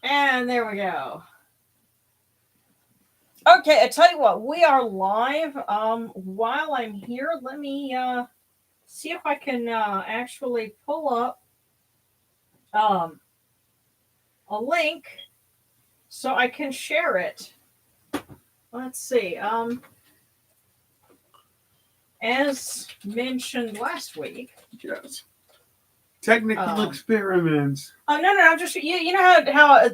And there we go. Okay, I tell you what, we are live. While I'm here, let me see if I can actually pull up um a link so I can share it. Let's see. As mentioned last week. Yes. Technical experiments. Oh no! Just you know how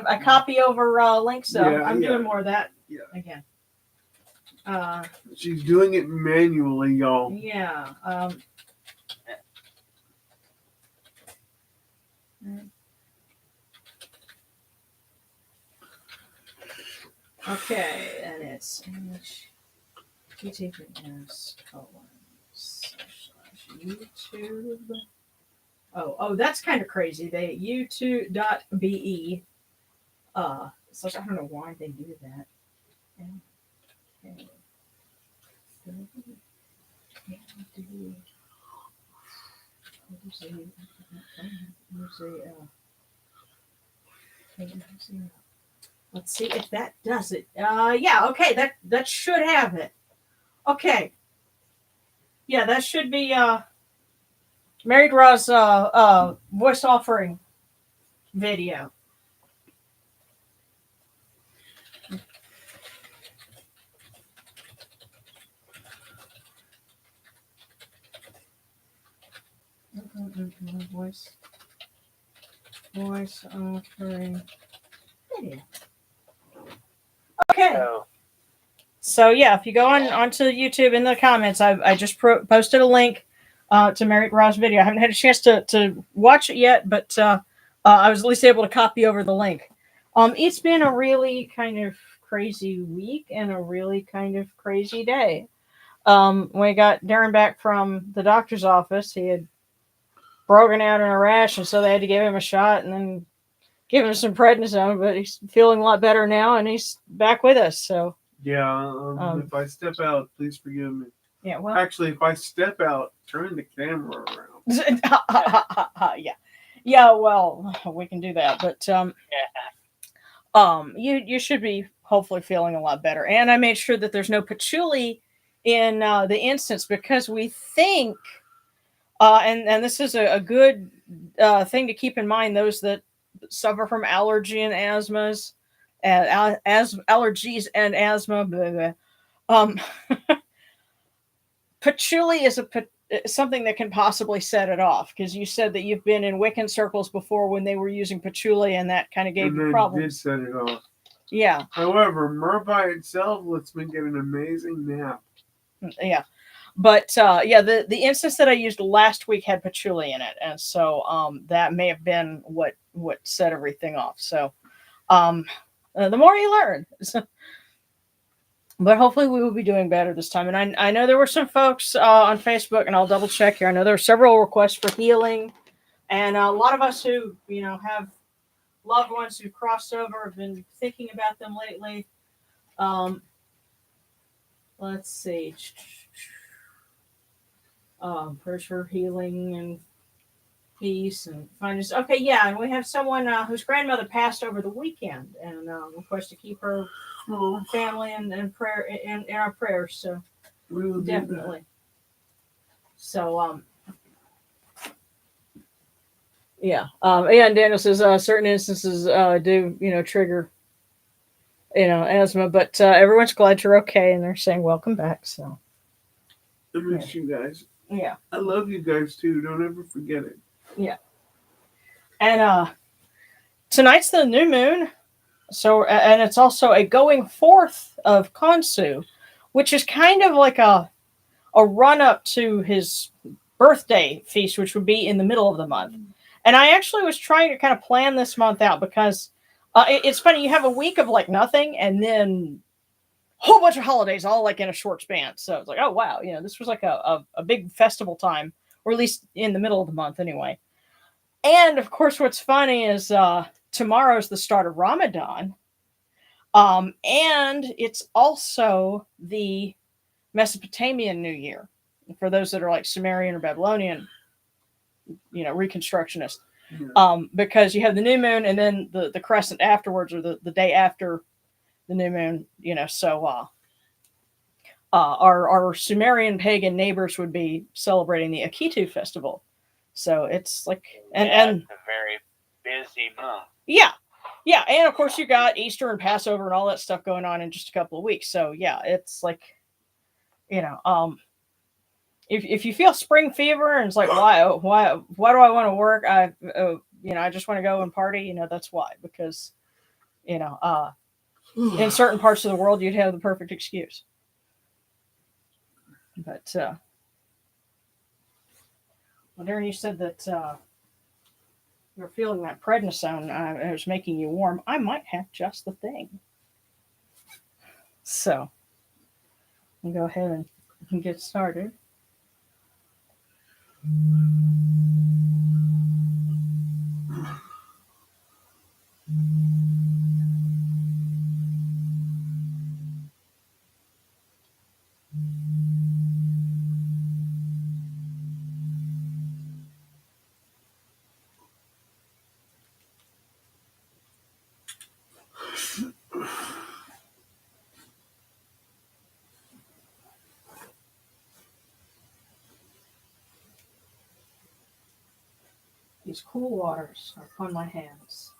I copy over links. So Yeah, I'm doing more of that again. She's doing it manually, y'all. Yeah. Okay, and it's https://YouTube. Oh, that's kind of crazy. They YouTube.be. So I don't know why they do that. Okay. Let's see if that does it. Yeah, okay, that should have it. Okay. Yeah, that should be Married Raw's voice offering video. Voice offering video. Okay. So yeah, if you go onto YouTube in the comments, I just posted a link to Married Raw's video. I haven't had a chance to watch it yet, but I was at least able to copy over the link. It's been a really kind of crazy week and a really kind of crazy day. We got Darren back from the doctor's office. He had broken out in a rash, and so they had to give him a shot and then give him some prednisone. But he's feeling a lot better now, and he's back with us. So yeah, if I step out, please forgive me. Yeah, well, actually, if I step out, turn the camera around. yeah. Well, we can do that, but you should be hopefully feeling a lot better. And I made sure that there's no patchouli in the instance because we think, and this is a good thing to keep in mind. Those that suffer from allergy and asthmas, allergies and asthma. Blah, blah. Patchouli is something that can possibly set it off because you said that you've been in Wiccan circles before when they were using patchouli and that kind of gave you problems. Did set it off. Yeah. However, myrrh by itself lets me get an amazing nap. Yeah. But the instance that I used last week had patchouli in it, and so that may have been what set everything off. So the more you learn. But hopefully we will be doing better this time. And I know there were some folks on Facebook, and I'll double check here. I know there are several requests for healing, and a lot of us who have loved ones who crossed over have been thinking about them lately. Let's see. Prayers for healing and peace and finest. Okay, yeah, and we have someone whose grandmother passed over the weekend, and request to keep her family and prayer in our prayers. So we will definitely. So yeah, and Daniel says certain instances do trigger asthma, but everyone's glad you're okay, and they're saying welcome back. So I miss you guys. Yeah, I love you guys too. Don't ever forget it. Yeah. And tonight's the new moon. So, and it's also a going forth of Khonsu, which is kind of like a run up to his birthday feast, which would be in the middle of the month. And I actually was trying to kind of plan this month out because it's funny. You have a week of like nothing and then a whole bunch of holidays all like in a short span. So it's like, oh, wow. This was like a big festival time, or at least in the middle of the month anyway. And of course, what's funny is tomorrow's the start of Ramadan. And it's also the Mesopotamian New Year for those that are like Sumerian or Babylonian, Reconstructionists. Because you have the new moon and then the crescent afterwards, or the day after the new moon. So our Sumerian pagan neighbors would be celebrating the Akitu festival. So it's like, and it's a very busy month. Yeah, and of course you got Easter and Passover and all that stuff going on in just a couple of weeks. So yeah, it's like, if you feel spring fever and it's like, why do I want to work? I just want to go and party. That's why, because in certain parts of the world you'd have the perfect excuse. But well, Darren, you said that you're feeling that prednisone. It was making you warm. I might have just the thing. So we'll go ahead and get started. These cool waters are upon my hands,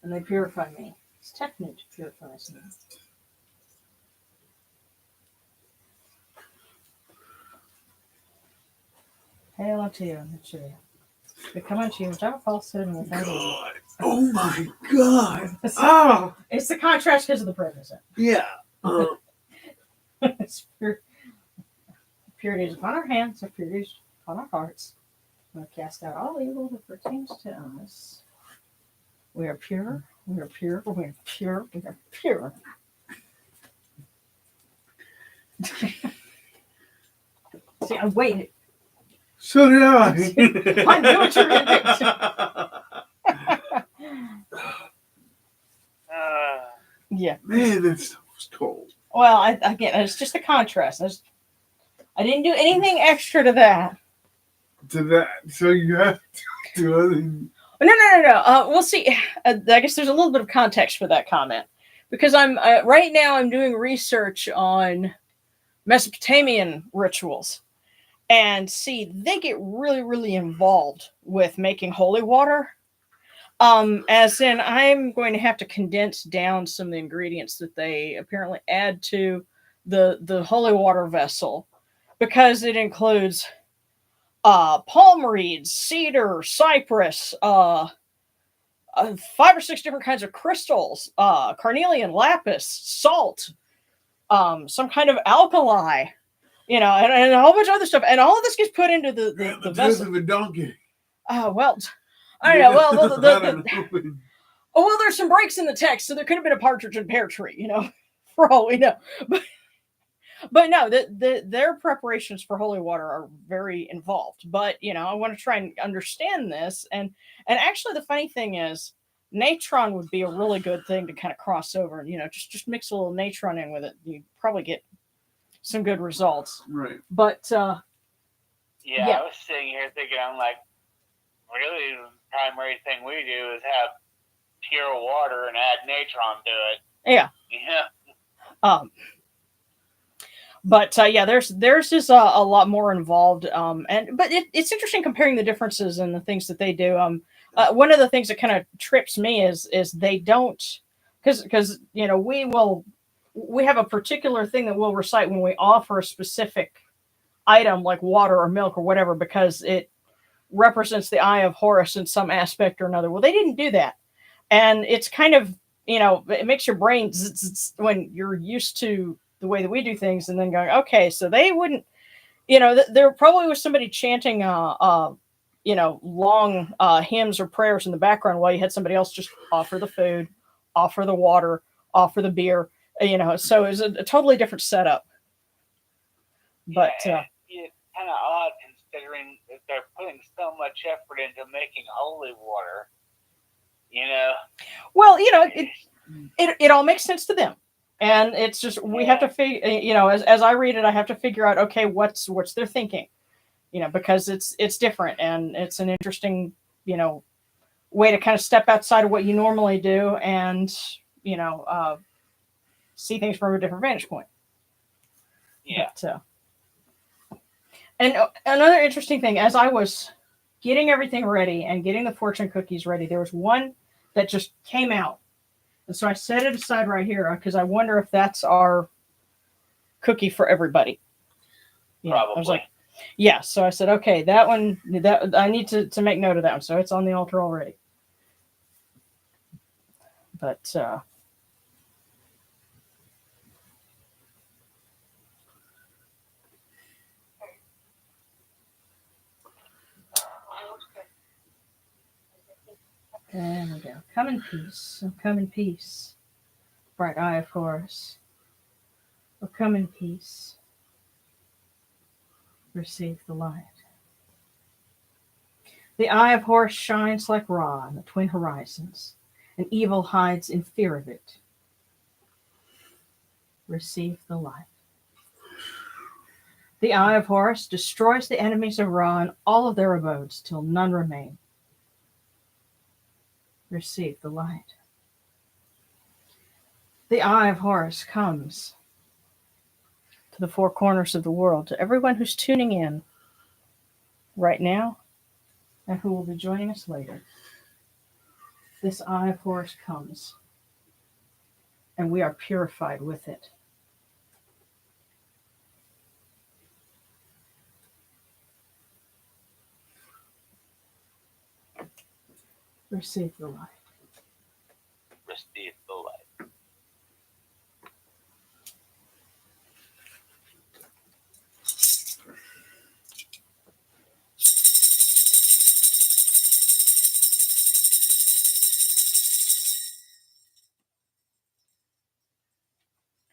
and they purify me. It's Technique purifies me. Hail unto you, Nigeria. We come unto you without falsehood and without evil. Oh my God! Oh, it's the contrast because of the prednisone. Yeah. It's purity is upon our hands, our purity is upon our hearts. We cast out all evil that pertains to us. We are pure. We are pure. We are pure. We are pure. See, I waited. So did I. I knew what you were going to do. Yeah. Man, that stuff was cold. Well, again, it's just a contrast. I didn't do anything extra to that. So you have to do other than... No. We'll see. I guess there's a little bit of context for that comment, because I'm right now I'm doing research on Mesopotamian rituals, and see, they get really, really involved with making holy water. As in, I'm going to have to condense down some of the ingredients that they apparently add to the holy water vessel, because it includes palm reeds, cedar, cypress, 5 or 6 different kinds of crystals, carnelian, lapis, salt, some kind of alkali, and a whole bunch of other stuff. And all of this gets put into the vessel. Of a donkey. Well, I don't know. Well, there's some breaks in the text, so there could have been a partridge in a pear tree, for all we know. But no, their preparations for holy water are very involved. But I want to try and understand this, and actually, the funny thing is, natron would be a really good thing to kind of cross over, and just mix a little natron in with it. You probably get some good results. Right. But yeah, I was sitting here thinking, I'm like, really, the primary thing we do is have pure water and add natron to it. Yeah. Yeah. But there's just a lot more involved, but it's interesting comparing the differences and the things that they do. One of the things that kind of trips me is they don't, because we have a particular thing that we'll recite when we offer a specific item like water or milk or whatever, because it represents the Eye of Horus in some aspect or another. Well, they didn't do that, and it's kind of it makes your brain when you're used to the way that we do things, and then going, okay, so they wouldn't, there probably was somebody chanting, long hymns or prayers in the background while you had somebody else just offer the food, offer the water, offer the beer, so it's a totally different setup. But it's kind of odd considering that they're putting so much effort into making holy water. Well, it all makes sense to them. And it's just, we have to figure, as I read it, I have to figure out, okay, what's their thinking, because it's different, and it's an interesting, way to kind of step outside of what you normally do and, see things from a different vantage point. Yeah. But, and another interesting thing, as I was getting everything ready and getting the fortune cookies ready, there was one that just came out. And so I set it aside right here because I wonder if that's our cookie for everybody. Probably. I was like, yeah. So I said, okay, that one, that I need to make note of that one. So it's on the altar already. But there we go. Come in peace. Oh, come in peace. Bright Eye of Horus. Oh, come in peace. Receive the light. The Eye of Horus shines like Ra on the twin horizons, and evil hides in fear of it. Receive the light. The Eye of Horus destroys the enemies of Ra and all of their abodes till none remain. Receive the light. The Eye of Horus comes to the four corners of the world, to everyone who's tuning in right now and who will be joining us later. This Eye of Horus comes, and we are purified with it. Receive the light. Receive the light.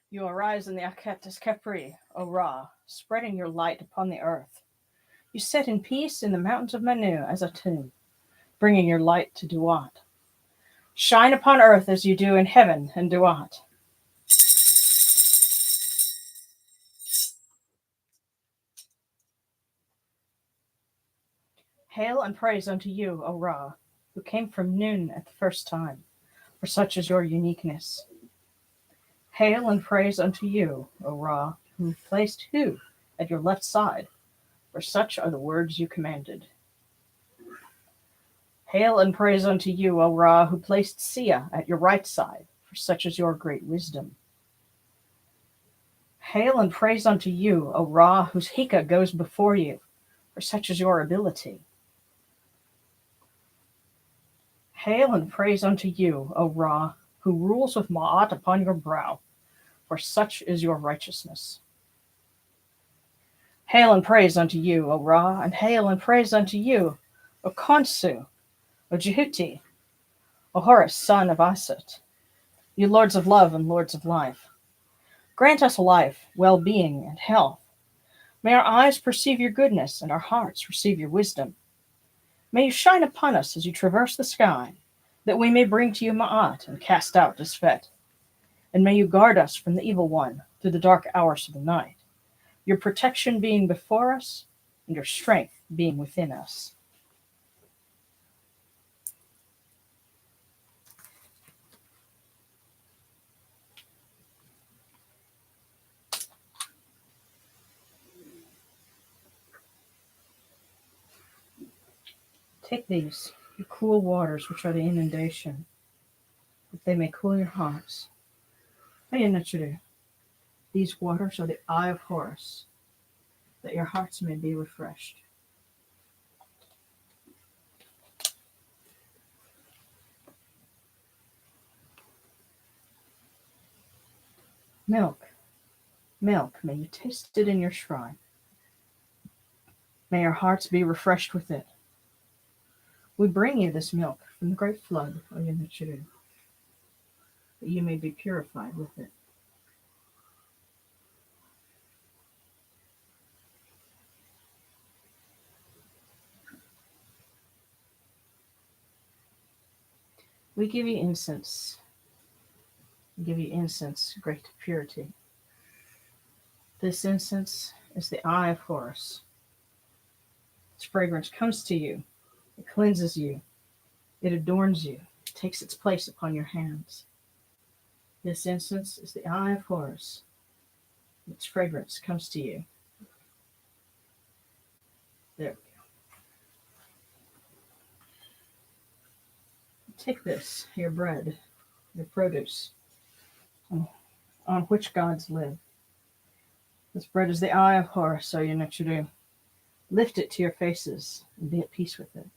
You arise in the Aketis Kepri, O Ra, spreading your light upon the earth. You set in peace in the mountains of Manu as a tomb, bringing your light to Duat. Shine upon earth as you do in heaven and Duat. Hail and praise unto you, O Ra, who came from noon at the first time, for such is your uniqueness. Hail and praise unto you, O Ra, who placed Hu at your left side, for such are the words you commanded. Hail and praise unto you, O Ra, who placed Sia at your right side, for such is your great wisdom. Hail and praise unto you, O Ra, whose Hika goes before you, for such is your ability. Hail and praise unto you, O Ra, who rules with Ma'at upon your brow, for such is your righteousness. Hail and praise unto you, O Ra, and hail and praise unto you, O Khonsu, O Djehuty, O Horus, son of Asut, you lords of love and lords of life. Grant us life, well-being, and health. May our eyes perceive your goodness and our hearts receive your wisdom. May you shine upon us as you traverse the sky, that we may bring to you Ma'at and cast out Disfet. And may you guard us from the evil one through the dark hours of the night, your protection being before us and your strength being within us. Take these, your cool waters, which are the inundation, that they may cool your hearts. These waters are the Eye of Horus, that your hearts may be refreshed. Milk, milk, may you taste it in your shrine. May your hearts be refreshed with it. We bring you this milk from the great flood, O Yenichiru, that you may be purified with it. We give you incense. We give you incense, great purity. This incense is the Eye of Horus. Its fragrance comes to you. It cleanses you. It adorns you, takes its place upon your hands. This incense is the Eye of Horus. Its fragrance comes to you. There we go. Take this, your bread, your produce, on which gods live. This bread is the Eye of Horus, so you know what you do. Lift it to your faces and be at peace with it.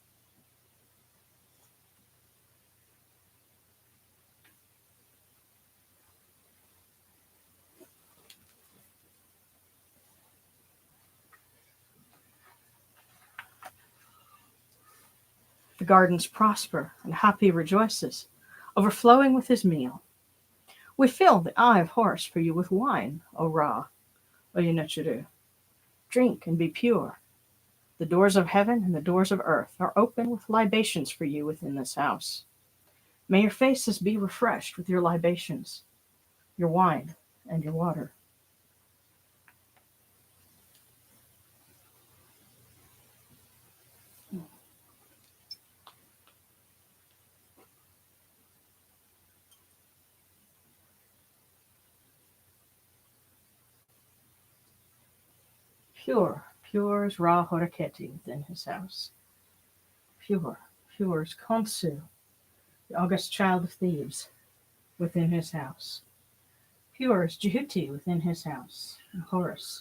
The gardens prosper, and Hapi rejoices, overflowing with his meal. We fill the Eye of Horus for you with wine, O Ra, O Yunechiru. Drink and be pure. The doors of heaven and the doors of earth are open with libations for you within this house. May your faces be refreshed with your libations, your wine, and your water. Pure, pure is Ra Horaketi within his house. Pure, pure is Khonsu, the august child of Thebes, within his house. Pure is Djehuty within his house, and Horus,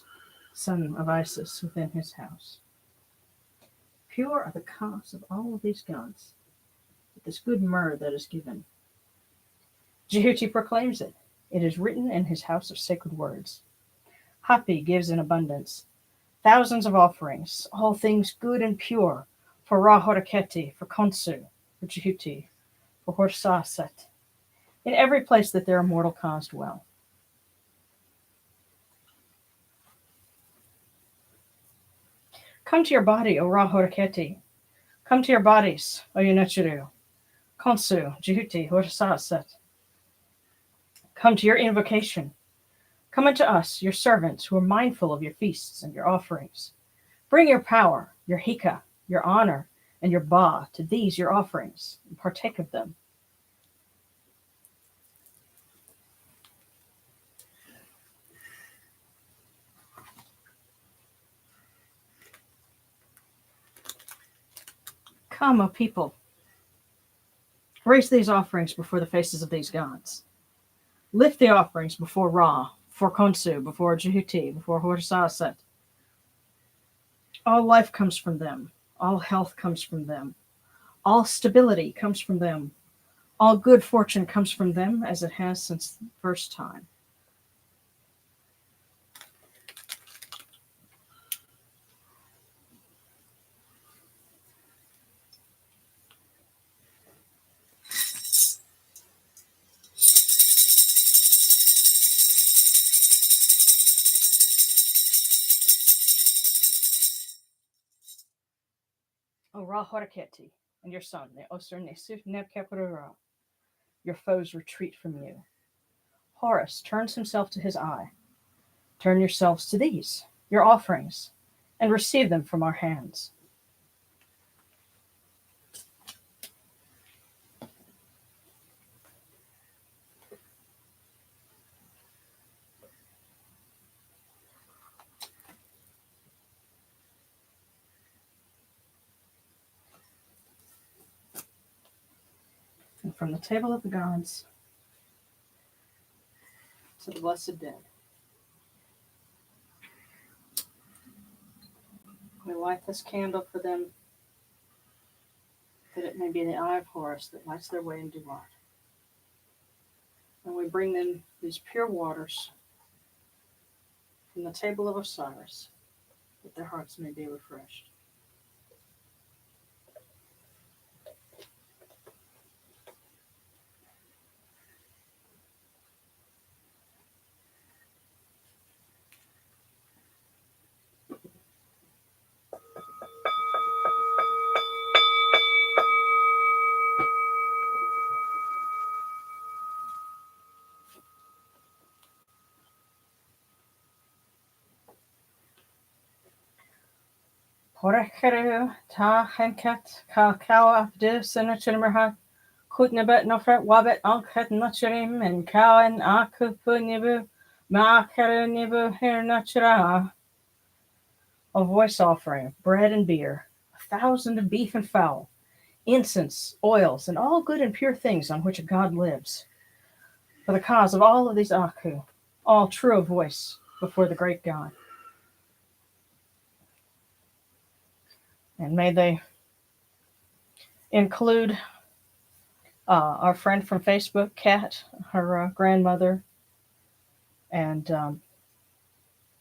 son of Isis, within his house. Pure are the cause of all of these gods, with this good myrrh that is given. Djehuty proclaims it. It is written in his house of sacred words. Hapi gives in abundance, thousands of offerings, all things good and pure, for Ra Horaketi, for Khonsu, for Djehuty, for Horsaset, in every place that their immortal cause dwell. Come to your body, O Ra Horaketi. Come to your bodies, O Yunechiru, Khonsu, Djehuty, Horsaset. Come to your invocation. Come unto us, your servants, who are mindful of your feasts and your offerings. Bring your power, your hika, your honor, and your ba to these your offerings, and partake of them. Come, O people. Raise these offerings before the faces of these gods. Lift the offerings before Ra, before Khonsu, before Djehuty, before Horsaset. All life comes from them. All health comes from them. All stability comes from them. All good fortune comes from them, as it has since the first time. O Ra Horaketi, and your son, the Osir Nesuf Nebkepurura, your foes retreat from you. Horus turns himself to his eye. Turn yourselves to these, your offerings, and receive them from our hands. And from the table of the gods to the blessed dead, we light this candle for them, that it may be the Eye of Horus that lights their way into art. And we bring them these pure waters from the table of Osiris, that their hearts may be refreshed. Horekeru ta henket ka kawa de senachimmerha kutnebet nofret wabet anket nachirim and kawan akupunibu maakeru nibu her nachra. A voice offering, bread and beer, 1,000 of beef and fowl, incense, oils, and all good and pure things on which a god lives. For the cause of all of these Aku, all true of voice before the great God. And may they include our friend from Facebook, Kat, her grandmother, and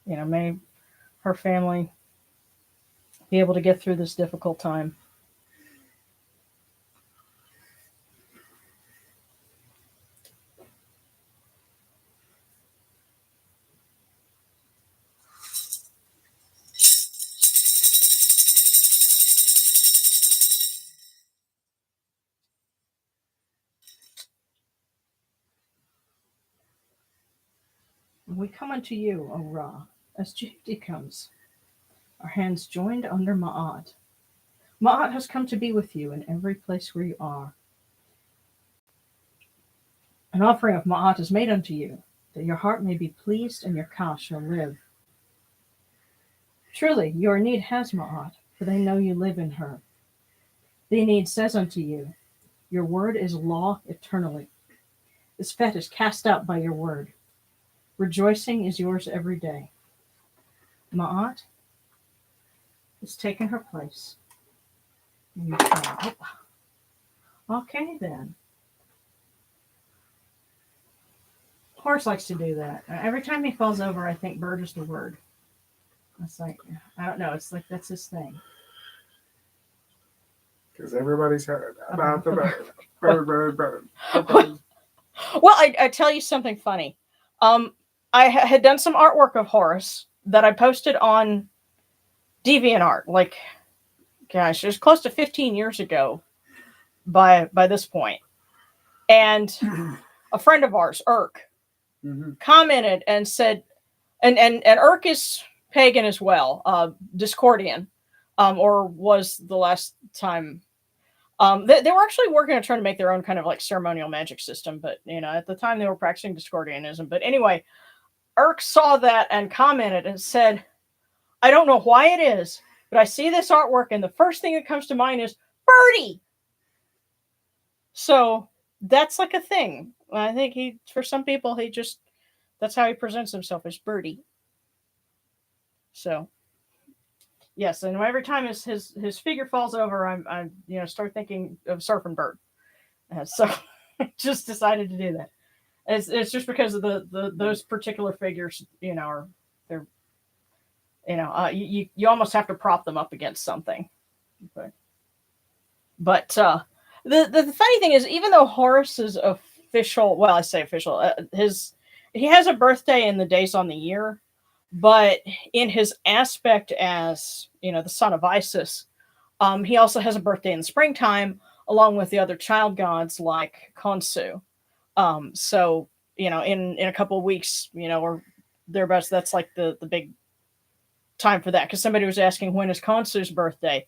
may her family be able to get through this difficult time. We come unto you, O Ra, as Djehuty comes, our hands joined under Ma'at. Ma'at has come to be with you in every place where you are. An offering of Ma'at is made unto you, that your heart may be pleased and your ka shall live. Truly, your need has Ma'at, for they know you live in her. The need says unto you, your word is law eternally. This fet is cast out by your word. Rejoicing is yours every day. Ma'at has taken her place. And you shall. Okay, then. Horse likes to do that. Every time he falls over, I think bird is the word. It's like, I don't know. It's like that's his thing. Because everybody's heard about the bird. Well, I tell you something funny. I had done some artwork of Horus that I posted on DeviantArt. Like, gosh, it was close to 15 years ago by this point. And a friend of ours, Irk, commented and said, and Irk is pagan as well, Discordian, or was the last time. They were actually working on trying to make their own kind of like ceremonial magic system, but at the time they were practicing Discordianism. But anyway, Irk saw that and commented and said, I don't know why it is, but I see this artwork and the first thing that comes to mind is birdie. So that's like a thing. I think for some people, that's how he presents himself as birdie. So yes, and every time his figure falls over, I start thinking of surfing bird. So I just decided to do that. It's just because of those particular figures, they're you almost have to prop them up against something. But the funny thing is, even though Horus is official, well, I say official, he has a birthday in the days on the year, but in his aspect as the son of Isis, he also has a birthday in the springtime, along with the other child gods like Khonsu. So in a couple of weeks, or thereabouts, that's like the big time for that. Because somebody was asking, when is Khonsu's birthday?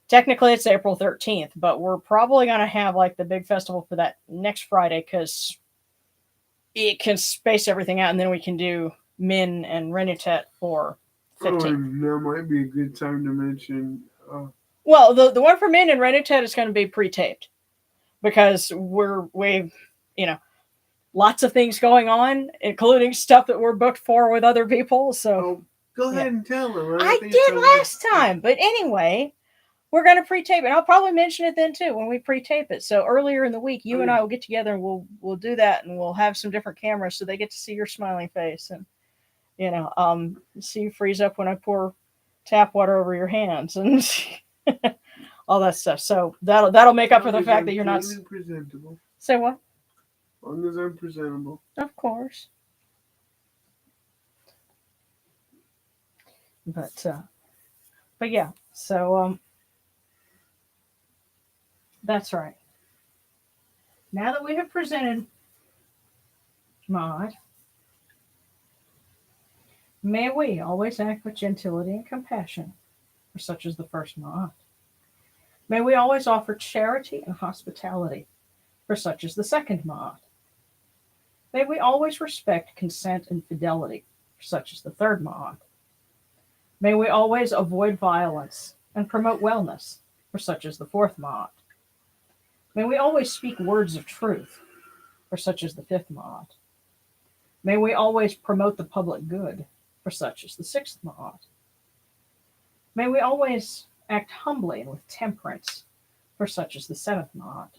Technically, it's April 13th, but we're probably going to have like the big festival for that next Friday because it can space everything out, and then we can do Min and Renutet for 15th. That might be a good time to mention. Well, the one for Min and Renutet is going to be pre-taped because we've lots of things going on, including stuff that we're booked for with other people. So go ahead and tell them. I did last time, but anyway, we're going to pre-tape it. I'll probably mention it then too when we pre-tape it. So earlier in the week, you and I will get together and we'll do that, and we'll have some different cameras so they get to see your smiling face and see you freeze up when I pour tap water over your hands and all that stuff. So that'll make up for the fact that you're not presentable. Say what? As long as I'm presentable. Of course. But yeah, so that's right. Now that we have presented Maud, may we always act with gentility and compassion, for such is the first Ma'at. May we always offer charity and hospitality, for such is the second Ma'at. May we always respect consent and fidelity, for such is the third Ma'at. May we always avoid violence and promote wellness, for such is the fourth Ma'at. May we always speak words of truth, for such is the fifth Ma'at. May we always promote the public good, for such is the sixth Ma'at. May we always act humbly and with temperance, for such is the seventh Ma'at.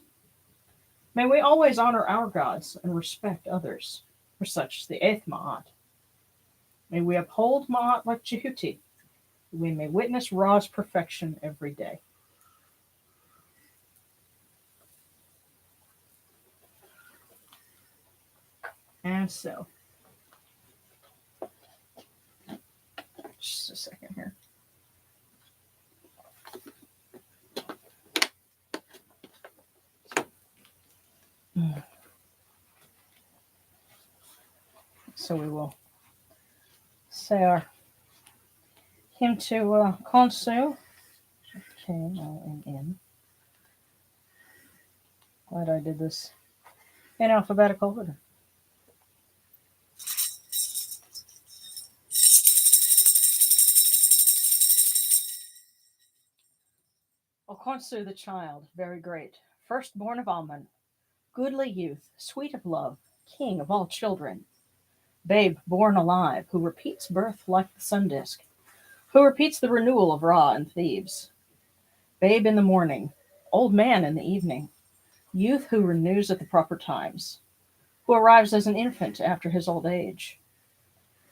May we always honor our gods and respect others, for such is the eighth Ma'at. May we uphold Ma'at like Djehuty, that we may witness Ra's perfection every day. And so, just a second here. So we will say our hymn to Khonsu. K-O-N-N. Glad I did this in alphabetical order. O Khonsu the child, very great, firstborn of Amun, goodly youth, sweet of love, king of all children, babe born alive, who repeats birth like the sun disk, who repeats the renewal of Ra and Thebes, babe in the morning, old man in the evening, youth who renews at the proper times, who arrives as an infant after his old age,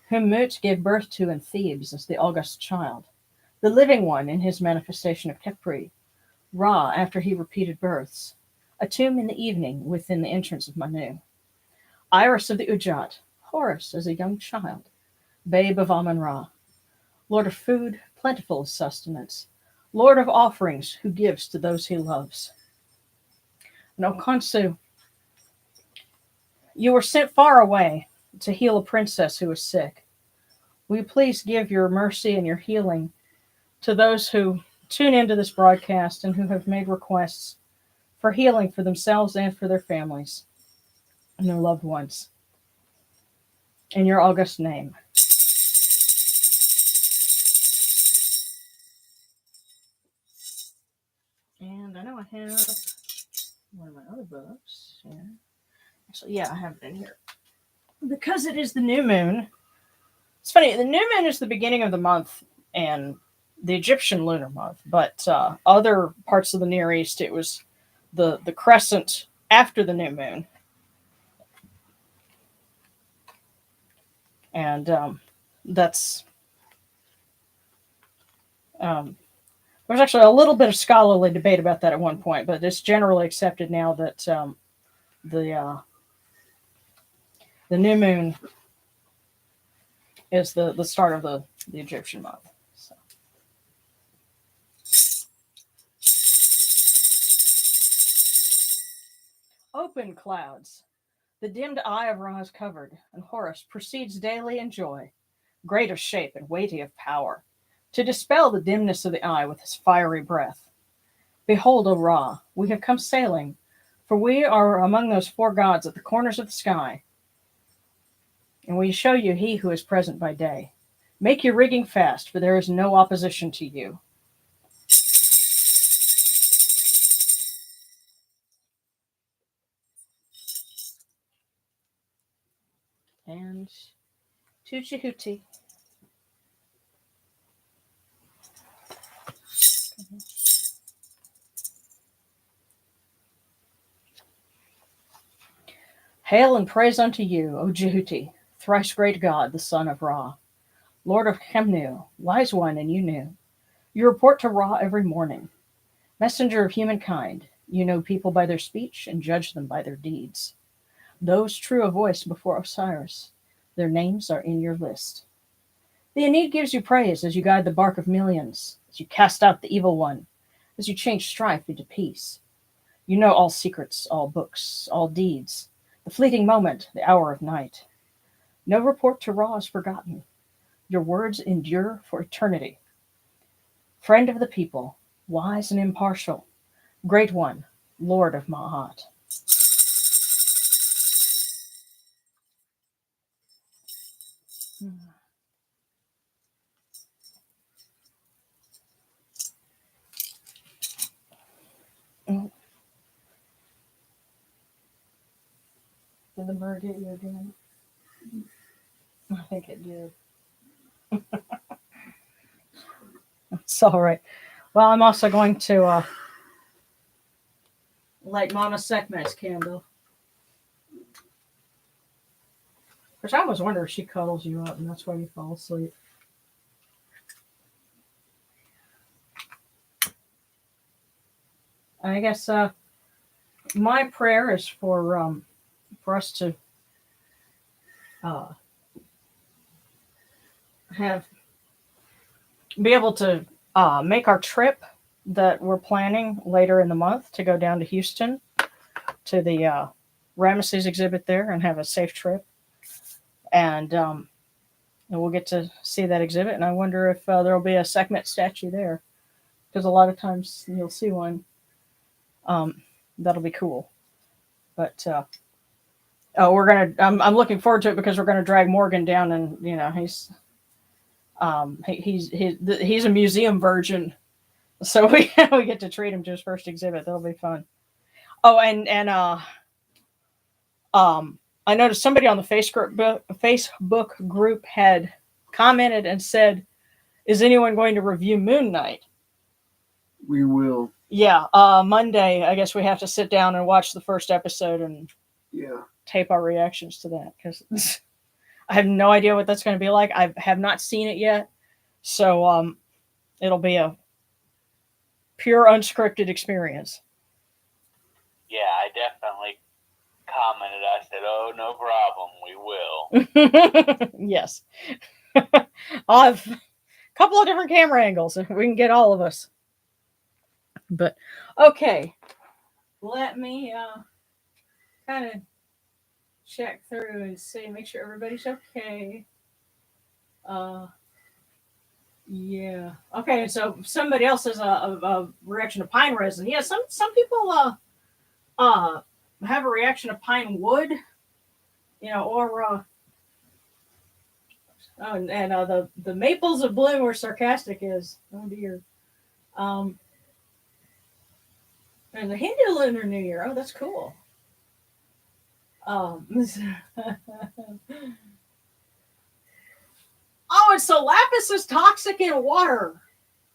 whom Mut gave birth to in Thebes as the august child, the living one in his manifestation of Khepri, Ra after he repeated births, a tomb in the evening within the entrance of Manu, Iris of the Ujat, Horus as a young child, babe of Amun-Ra, Lord of food, plentiful of sustenance, Lord of offerings who gives to those he loves. And O Khonsu, you were sent far away to heal a princess who was sick. Will you please give your mercy and your healing to those who tune into this broadcast and who have made requests for healing for themselves and for their families and their loved ones. In your august name. And I know I have one of my other books here. Actually, yeah, I have it in here. Because it is the new moon. It's funny, the new moon is the beginning of the month and the Egyptian lunar month, but other parts of the Near East, it was the crescent after the new moon. And that's... there's actually a little bit of scholarly debate about that at one point, but it's generally accepted now that the new moon is the start of the Egyptian month. So. Open clouds. The dimmed eye of Ra is covered, and Horus proceeds daily in joy, great of shape and weighty of power, to dispel the dimness of the eye with his fiery breath. Behold, O Ra, we have come sailing, for we are among those four gods at the corners of the sky, and we show you he who is present by day. Make your rigging fast, for there is no opposition to you. And to Djehuty. Hail and praise unto you, O Djehuty, thrice great God, the son of Ra, Lord of Khemnu, wise one and you knew. You report to Ra every morning. Messenger of humankind, you know people by their speech and judge them by their deeds. Those true of voice before Osiris, their names are in your list. The Aeneid gives you praise as you guide the bark of millions, as you cast out the evil one, as you change strife into peace. You know all secrets, all books, all deeds, the fleeting moment, the hour of night. No report to Ra is forgotten. Your words endure for eternity. friend of the people, wise and impartial, great one, Lord of Mahat. Did the bird get you again? I think it did. It's all right. Well, I'm also going to light Mama Sekhmet's candle. Which I always wonder if she cuddles you up and that's why you fall asleep. I guess my prayer is for us to be able to make our trip that we're planning later in the month to go down to Houston to the Ramesses exhibit there and have a safe trip. And we'll get to see that exhibit. And I wonder if there'll be a Sekhmet statue there, because a lot of times you'll see one. That'll be cool. But we're gonna. I'm looking forward to it because we're gonna drag Morgan down, and you know he's a museum virgin, so we get to treat him to his first exhibit. That'll be fun. Oh, and I noticed somebody on the Facebook group had commented and said, "Is anyone going to review Moon Knight?" We will. Yeah, Monday. I guess we have to sit down and watch the first episode and tape our reactions to that, because I have no idea what that's going to be like. I have not seen it yet, so it'll be a pure unscripted experience. Yeah, I definitely commented. I said, "Oh, no problem, we will." Yes. I'll have a couple of different camera angles if we can get all of us. But okay, let me kind of check through and see, make sure everybody's okay. Yeah. Okay, so somebody else has a reaction to pine resin. Yeah, some people have a reaction to pine wood, you know, or the maples of bloom where sarcastic is. Oh dear. And the Hindu Lunar New Year. Oh, that's cool. Oh, and so lapis is toxic in water.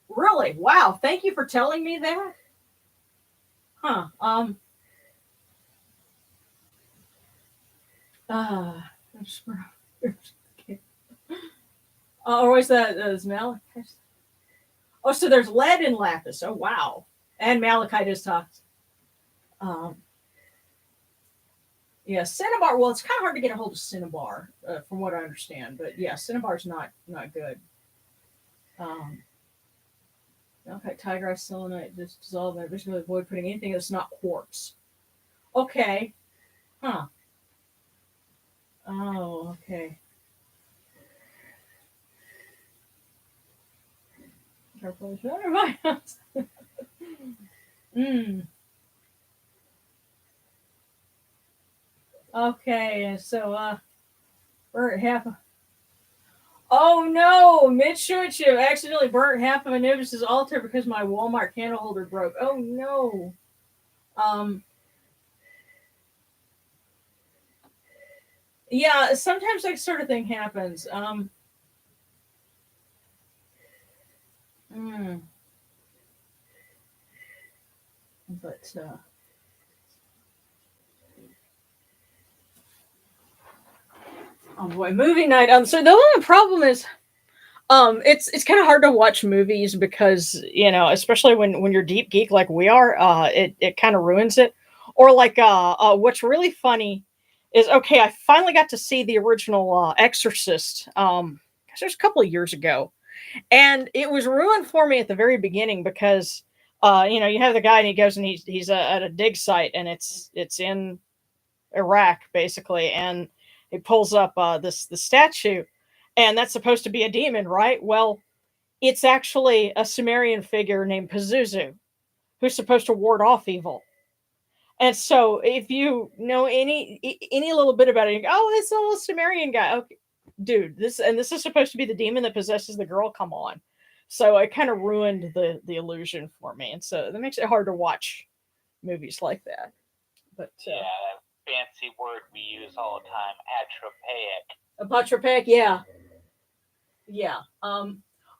Really? Wow. Thank you for telling me that. Huh. Or is that malachite? Oh, so there's lead in lapis. Oh, wow. And malachite is toxic. Yeah, cinnabar. Well, it's kind of hard to get a hold of cinnabar, from what I understand. But yeah, cinnabar's not good. Okay, tiger-eye selenite, just dissolve it. Basically, avoid putting anything that's not quartz. Okay. Huh. Oh, okay. Okay, so we're at half. Oh no, Mitch accidentally burnt half of Anubis's altar because my Walmart candle holder broke. Oh no. Yeah, sometimes that sort of thing happens. But oh boy, movie night. So the only problem is, it's kind of hard to watch movies because, you know, especially when you're deep geek like we are, it kind of ruins it. Or like, what's really funny is, okay, I finally got to see the original Exorcist. Gosh, it was a couple of years ago, and it was ruined for me at the very beginning because, you know, you have the guy and he goes and he's at a dig site, and it's in Iraq basically, and he pulls up the statue, and that's supposed to be a demon, right? Well, it's actually a Sumerian figure named Pazuzu who's supposed to ward off evil. And so, if you know any little bit about it, you go, oh, this little Sumerian guy. Okay, dude, this is supposed to be the demon that possesses the girl. Come on. So it kind of ruined the illusion for me, and so that makes it hard to watch movies like that. But yeah, that fancy word we use all the time, atropaic. Apotropaic, yeah.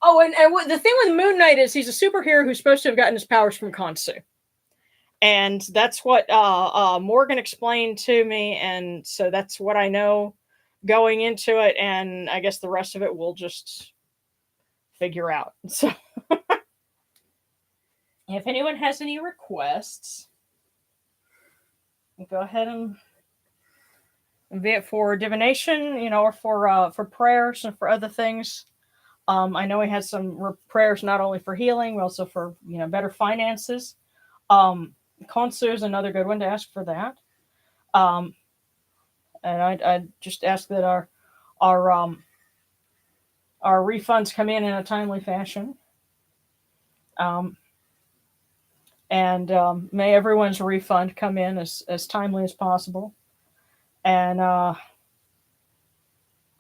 Oh, and the thing with Moon Knight is he's a superhero who's supposed to have gotten his powers from Khonsu. And that's what Morgan explained to me, and so that's what I know going into it, and I guess the rest of it we'll just figure out. So, if anyone has any requests, go ahead and be it for divination, or for prayers and for other things. I know we had some prayers not only for healing, but also for better finances. Khonsu is another good one to ask for that. And I'd just ask that our refunds come in a timely fashion. And may everyone's refund come in as timely as possible. And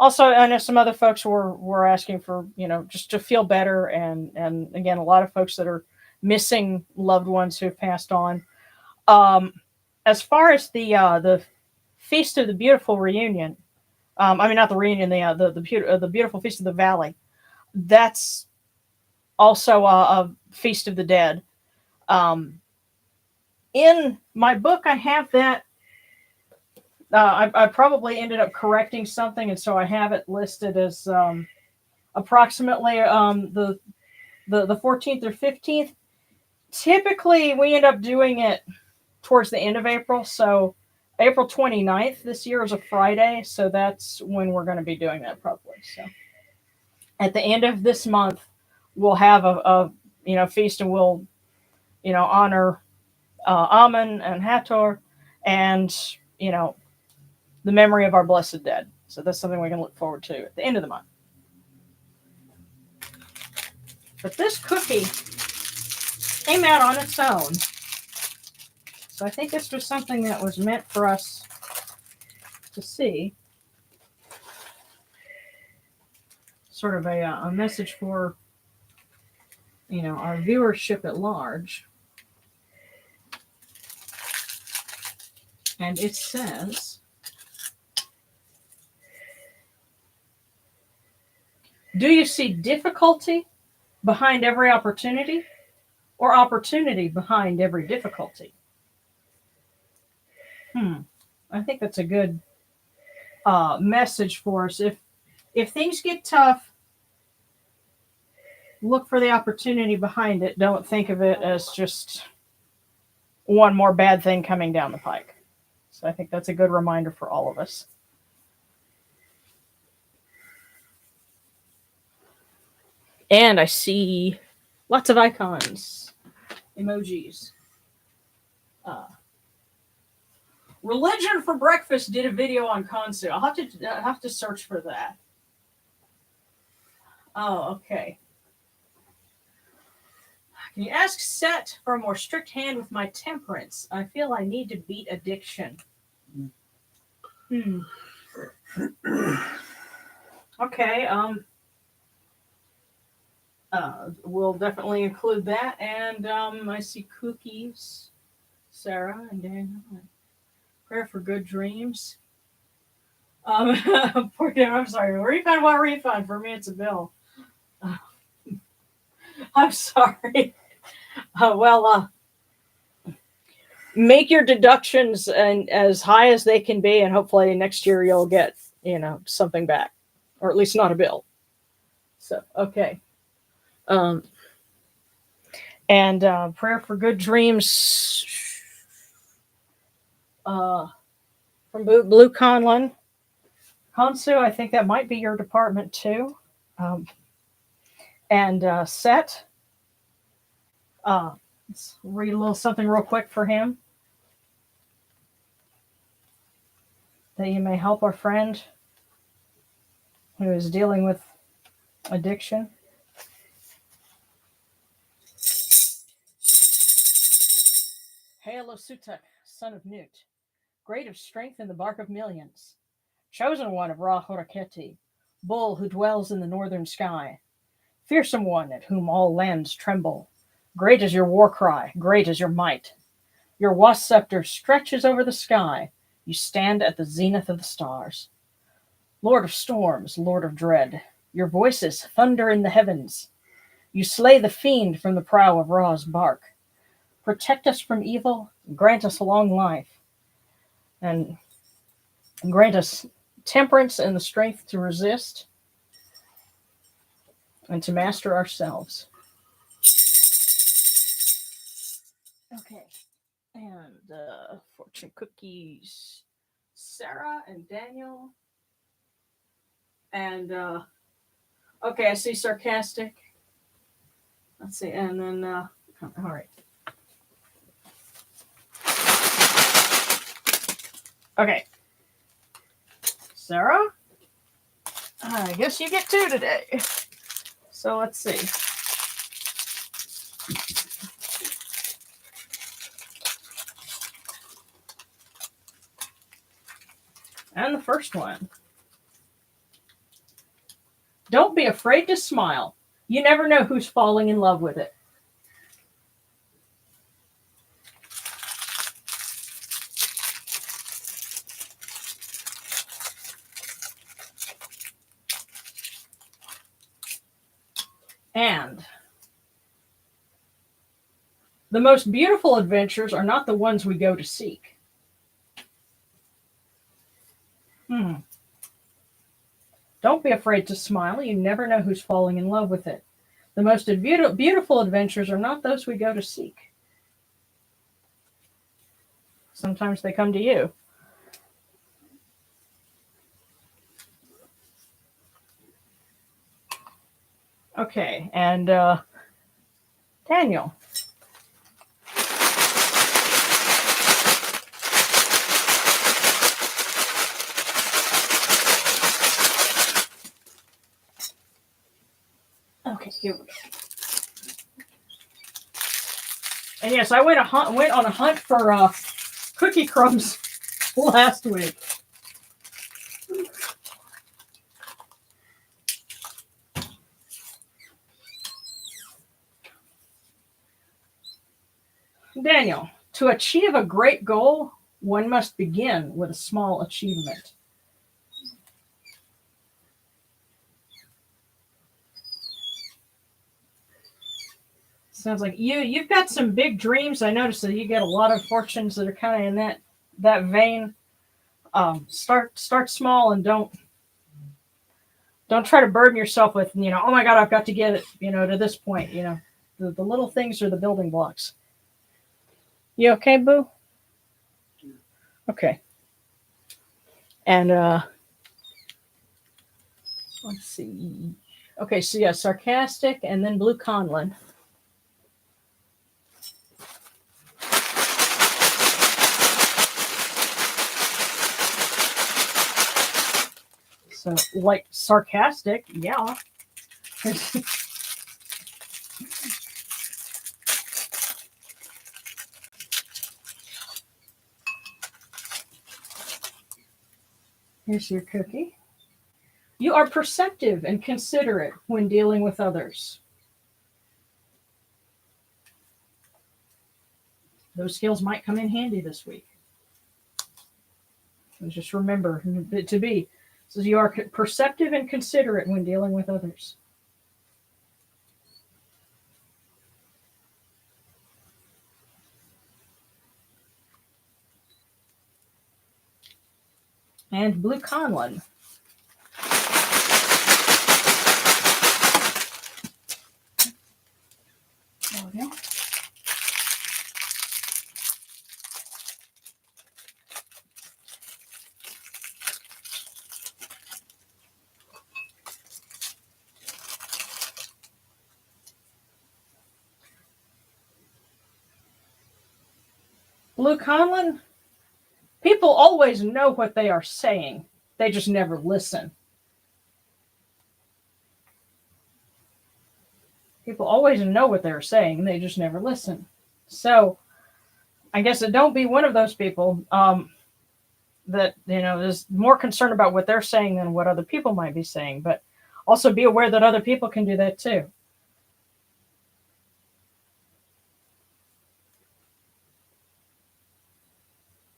also, I know some other folks were asking for, just to feel better. And again, a lot of folks that are missing loved ones who've passed on. As far as the Feast of the Beautiful Reunion, not the reunion, the Beautiful Feast of the Valley, that's also a Feast of the Dead. In my book, I have that. I probably ended up correcting something, and so I have it listed as approximately the 14th or 15th. Typically, we end up doing it towards the end of April, so April 29th this year is a Friday, so that's when we're going to be doing that probably. So at the end of this month, we'll have a feast, and we'll honor Amun and Hathor, and the memory of our blessed dead. So that's something we can look forward to at the end of the month. But this cookie came out on its own. So I think this was something that was meant for us to see. Sort of a message for, our viewership at large. And it says, do you see difficulty behind every opportunity, or opportunity behind every difficulty? I think that's a good message for us. If things get tough, look for the opportunity behind it. Don't think of it as just one more bad thing coming down the pike. So I think that's a good reminder for all of us. And I see lots of icons, emojis. Religion for Breakfast did a video on Khonsu. I'll have to search for that. Oh, okay. Can you ask Set for a more strict hand with my temperance? I feel I need to beat addiction. Okay. We'll definitely include that. And I see cookies, Sarah and Daniel. Prayer for good dreams. Poor Dan, I'm sorry. Refund, what refund? For me, it's a bill. I'm sorry. Make your deductions and as high as they can be, and hopefully next year you'll get, something back, or at least not a bill. So, okay. And prayer for good dreams from Blue Conlon. Khonsu, I think that might be your department too. And Set. Let's read a little something real quick for him. That you may help our friend who is dealing with addiction. yellow Sutek, son of Nut, great of strength in the bark of millions, chosen one of Ra Horaketi, bull who dwells in the northern sky, fearsome one at whom all lands tremble. Great is your war cry, great is your might. Your wasp scepter stretches over the sky. You stand at the zenith of the stars. Lord of storms, Lord of dread, your voices thunder in the heavens. You slay the fiend from the prow of Ra's bark. Protect us from evil, grant us long life, and grant us temperance and the strength to resist and to master ourselves. Okay, and fortune cookies, Sarah and Daniel, and okay, I see sarcastic. Let's see, and then all right. Okay, Sarah, I guess you get 2 today. So let's see. And the first one. Don't be afraid to smile. You never know who's falling in love with it. And the most beautiful adventures are not the ones we go to seek. Don't be afraid to smile. You never know who's falling in love with it. The most beautiful adventures are not those we go to seek. Sometimes they come to you. Okay, and Daniel. Okay, here we go. And yes, I went on a hunt for cookie crumbs last week. Daniel, to achieve a great goal, one must begin with a small achievement. Sounds like you've got some big dreams. I noticed that you get a lot of fortunes that are kind of in that vein. Start small and don't try to burden yourself with, oh my God, I've got to get it, to this point. The little things are the building blocks. You okay, Boo? Okay. And let's see. Okay, so yeah, sarcastic and then Blue Conlon. So, like sarcastic, yeah. Here's your cookie. You are perceptive and considerate when dealing with others. Those skills might come in handy this week. So just remember to be. So you are perceptive and considerate when dealing with others. And Blue Conlon. Okay. Blue Conlon, people always know what they are saying. They just never listen. People always know what they're saying, and they just never listen. So I guess don't be one of those people that, is more concerned about what they're saying than what other people might be saying. But also be aware that other people can do that too.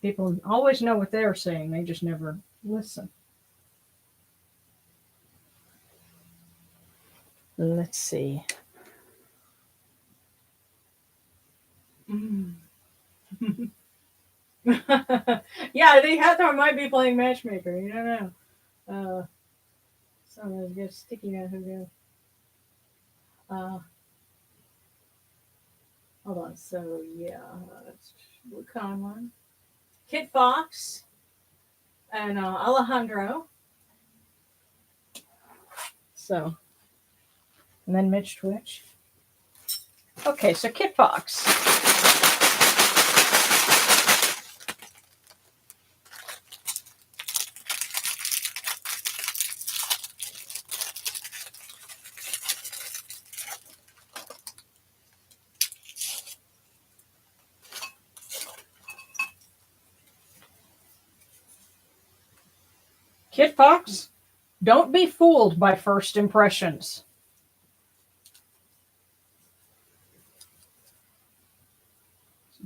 People always know what they're saying. They just never listen. Let's see. Yeah, I think Hathor might be playing matchmaker. You don't know. Some of those get sticky now. Who goes? Hold on. So yeah, that's Conlon, Kid Fox, and Alejandro. So, and then Mitch Twitch. Okay, so Kid Fox. Kid Fox, don't be fooled by first impressions.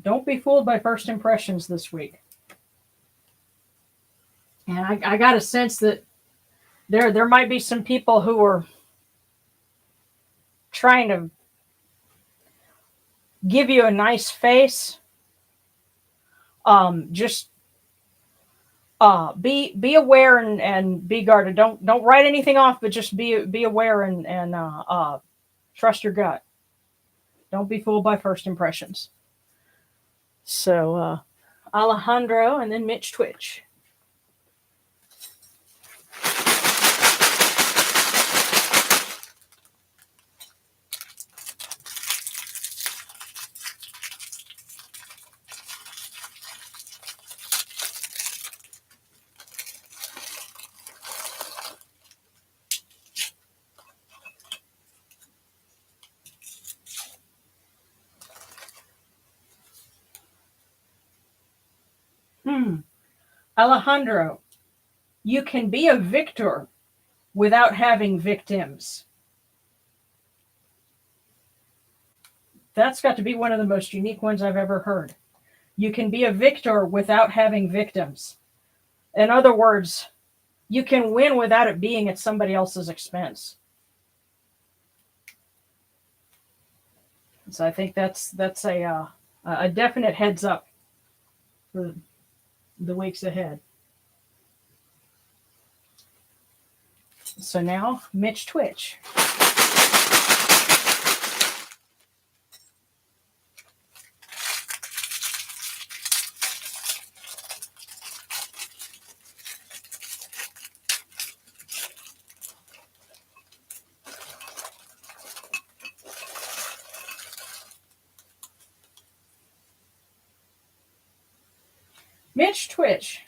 Don't be fooled by first impressions this week. And I got a sense that there might be some people who are trying to give you a nice face. Just be aware and be guarded. Don't write anything off, but just be aware and trust your gut. Don't be fooled by first impressions. So Alejandro and then Mitch Twitch. Alejandro, you can be a victor without having victims. That's got to be one of the most unique ones I've ever heard. You can be a victor without having victims. In other words, you can win without it being at somebody else's expense. So I think that's a definite heads up for the weeks ahead. So now, Mitch Twitch. Mitch Twitch.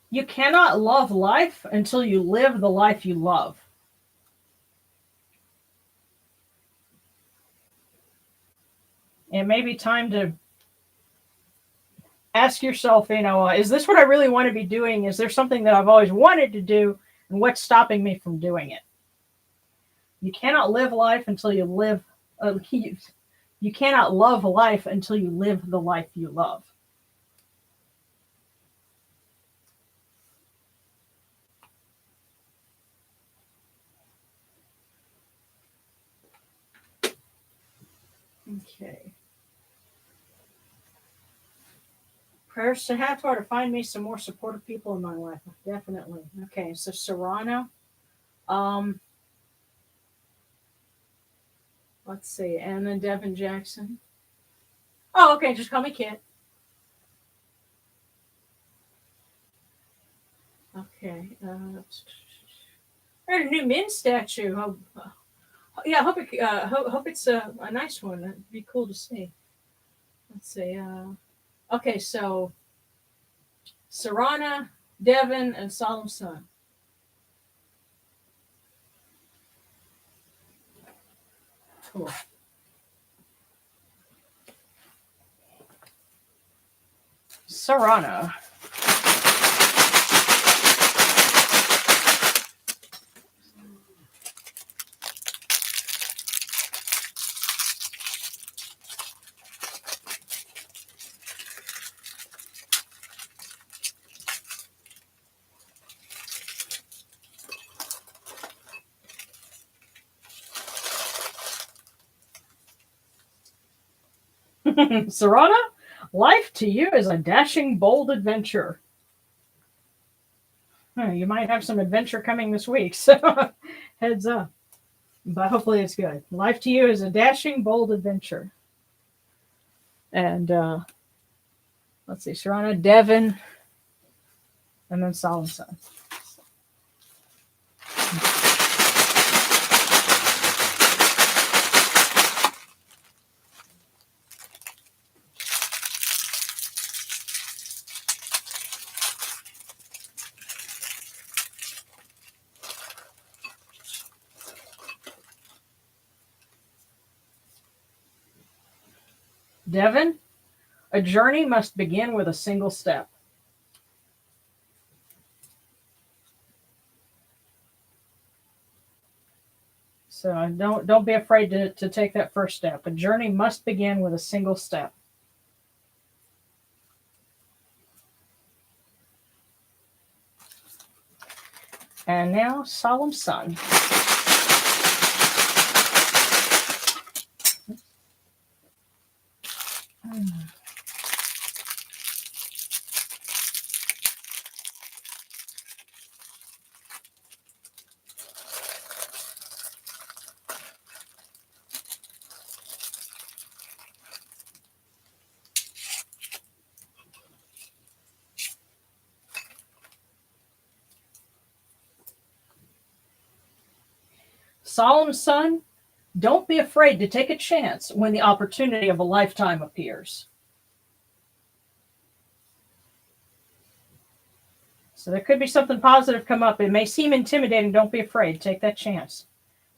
You cannot love life until you live the life you love. It may be time to ask yourself, is this what I really want to be doing? Is there something that I've always wanted to do? And what's stopping me from doing it? You cannot live life until you live. You cannot love life until you live the life you love. Okay. Prayers to Hathor to find me some more supportive people in my life. Definitely. Okay, so Serrano. Let's see. And then Devin Jackson. Oh, okay. Just call me Kit. Okay. There's a new Min statue. Yeah, I hope it's a nice one. That'd be cool to see. Let's see. Okay, so Sarana, Devin, and Solemn Sun. Cool. Sarana. Sarana, life to you is a dashing, bold adventure. You might have some adventure coming this week, so heads up. But hopefully it's good. Life to you is a dashing, bold adventure. And let's see, Sarana, Devin, and then Solemn Sun. Devin, a journey must begin with a single step. So don't be afraid to take that first step. A journey must begin with a single step. And now, Solemn Sun. Solemn Sun, don't be afraid to take a chance when the opportunity of a lifetime appears. So there could be something positive come up. It may seem intimidating. Don't be afraid. Take that chance.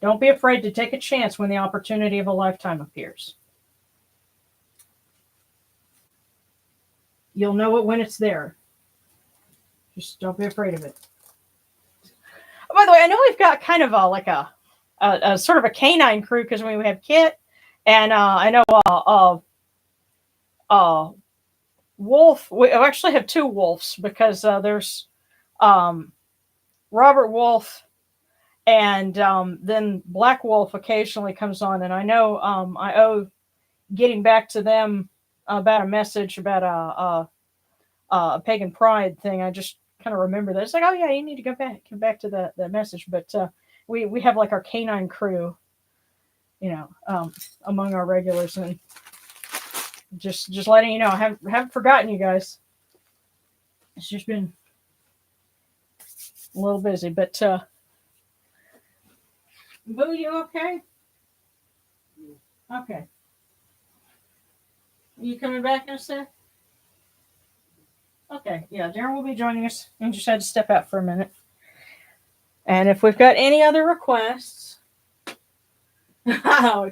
Don't be afraid to take a chance when the opportunity of a lifetime appears. You'll know it when it's there. Just don't be afraid of it. Oh, by the way, I know we've got kind of a sort of a canine crew because we have Kit, and I know Wolf. We actually have two Wolves because there's Robert Wolf, and then Black Wolf occasionally comes on, and I know I owe getting back to them about a message about a pagan pride thing. I just kind of remember that. It's like, oh yeah, you need to come back to that message. But we have like our canine crew, among our regulars, and just letting you know, I haven't forgotten you guys. It's just been a little busy, but Boo, you okay? Okay. You coming back in a sec? Okay, yeah, Darren will be joining us. I just had to step out for a minute. And if we've got any other requests, poor